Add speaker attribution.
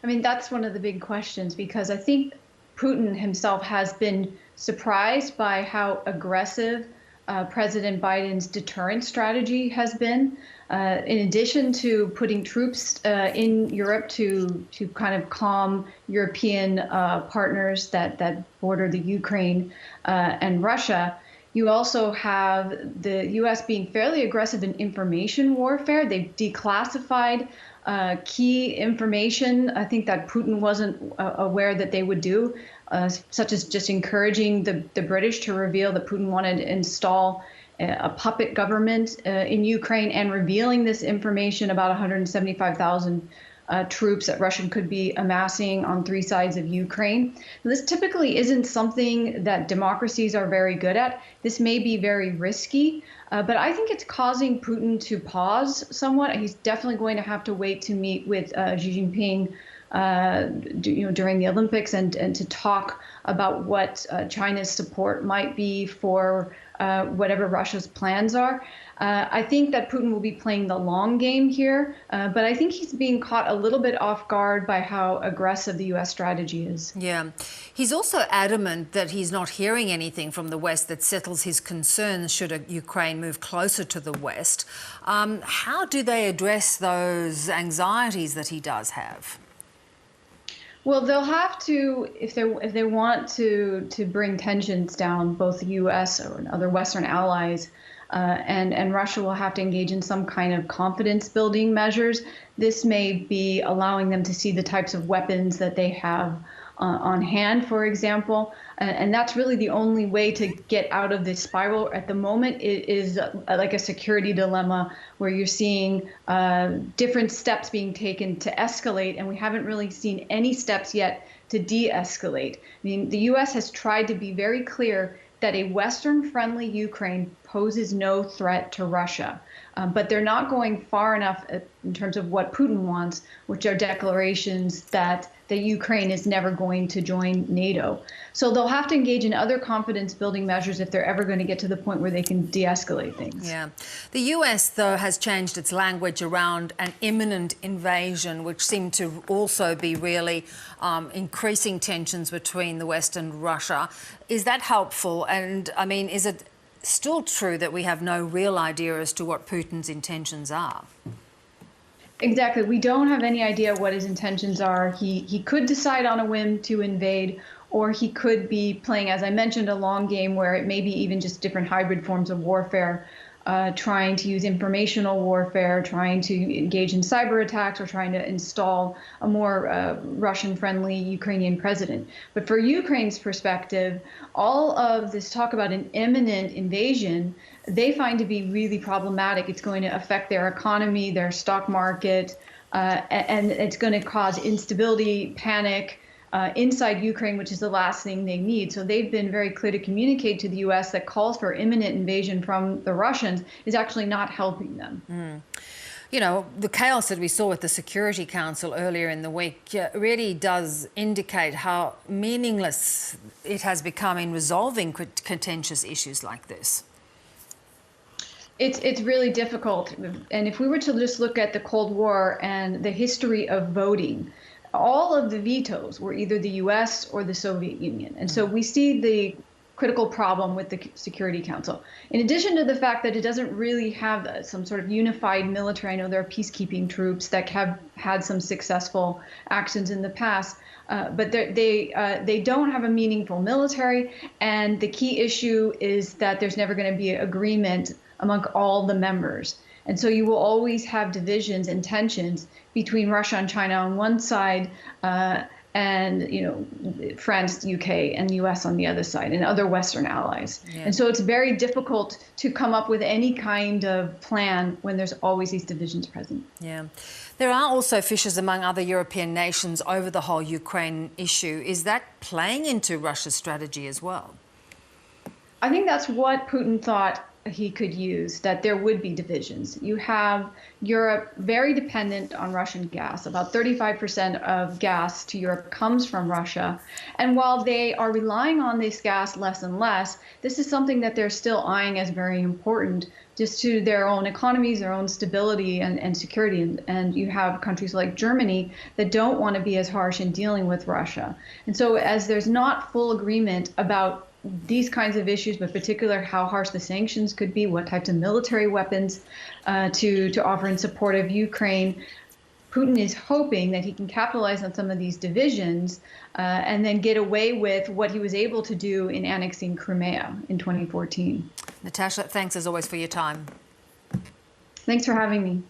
Speaker 1: I mean, that's one of the big questions because I think Putin himself has been surprised by how aggressive President Biden's deterrent strategy has been. In addition to putting troops in Europe to kind of calm European partners that border the Ukraine and Russia, you also have the U.S. being fairly aggressive in information warfare. They've declassified key information, I think, that Putin wasn't aware that they would do, such as just encouraging the British to reveal that Putin wanted to install a puppet government in Ukraine and revealing this information about 175,000 troops that Russia could be amassing on three sides of Ukraine. This typically isn't something that democracies are very good at. This may be very risky, but I think it's causing Putin to pause somewhat. He's definitely going to have to wait to meet with Xi Jinping during the Olympics and to talk about what China's support might be for whatever Russia's plans are. I think that Putin will be playing the long game here, but I think he's being caught a little bit off guard by how aggressive the U.S. strategy is.
Speaker 2: Yeah. He's also adamant that he's not hearing anything from the West that settles his concerns should Ukraine move closer to the West. How do they address those anxieties that he does have?
Speaker 1: Well, they'll have to, if they want to bring tensions down, both the U.S. or other Western allies, and Russia will have to engage in some kind of confidence-building measures. This may be allowing them to see the types of weapons that they have on hand, for example, and that's really the only way to get out of this spiral. At the moment, it is like a security dilemma where you're seeing different steps being taken to escalate, and we haven't really seen any steps yet to de-escalate. I mean, the U.S. has tried to be very clear that a Western-friendly Ukraine poses no threat to Russia. But they're not going far enough in terms of what Putin wants, which are declarations that Ukraine is never going to join NATO. So they'll have to engage in other confidence-building measures if they're ever going to get to the point where they can de-escalate things.
Speaker 2: Yeah. The US, though, has changed its language around an imminent invasion, which seemed to also be really increasing tensions between the West and Russia. Is that helpful? And, I mean, is it still true that we have no real idea as to what Putin's intentions are?
Speaker 1: Exactly. We don't have any idea what his intentions are. He could decide on a whim to invade, or he could be playing, as I mentioned, a long game where it may be even just different hybrid forms of warfare, trying to use informational warfare, trying to engage in cyber attacks, or trying to install a more Russian-friendly Ukrainian president. But for Ukraine's perspective, all of this talk about an imminent invasion, they find to be really problematic. It's going to affect their economy, their stock market, and it's going to cause instability, panic, inside Ukraine, which is the last thing they need. So they've been very clear to communicate to the U.S. that calls for imminent invasion from the Russians is actually not helping them.
Speaker 2: You know, the chaos that we saw with the Security Council earlier in the week really does indicate how meaningless it has become in resolving contentious issues like this.
Speaker 1: It's really difficult. And if we were to just look at the Cold War and the history of voting, all of the vetoes were either the U.S. or the Soviet Union. And so we see the critical problem with the Security Council. In addition to the fact that it doesn't really have some sort of unified military, I know there are peacekeeping troops that have had some successful actions in the past, but they don't have a meaningful military. And the key issue is that there's never going to be an agreement among all the members. And so you will always have divisions and tensions between Russia and China on one side, and France, UK, and US on the other side, and other Western allies. Yeah. And so it's very difficult to come up with any kind of plan when there's always these divisions present.
Speaker 2: Yeah. There are also fissures among other European nations over the whole Ukraine issue. Is that playing into Russia's strategy as well?
Speaker 1: I think that's what Putin thought he could use, that there would be divisions. You have Europe very dependent on Russian gas. About 35% of gas to Europe comes from Russia. And while they are relying on this gas less and less, this is something that they're still eyeing as very important just to their own economies, their own stability and security. And you have countries like Germany that don't want to be as harsh in dealing with Russia. And so as there's not full agreement about these kinds of issues, but particular how harsh the sanctions could be, what types of military weapons to offer in support of Ukraine, Putin is hoping that he can capitalize on some of these divisions and then get away with what he was able to do in annexing Crimea in 2014.
Speaker 2: Natasha, thanks as always for your time.
Speaker 1: Thanks for having me.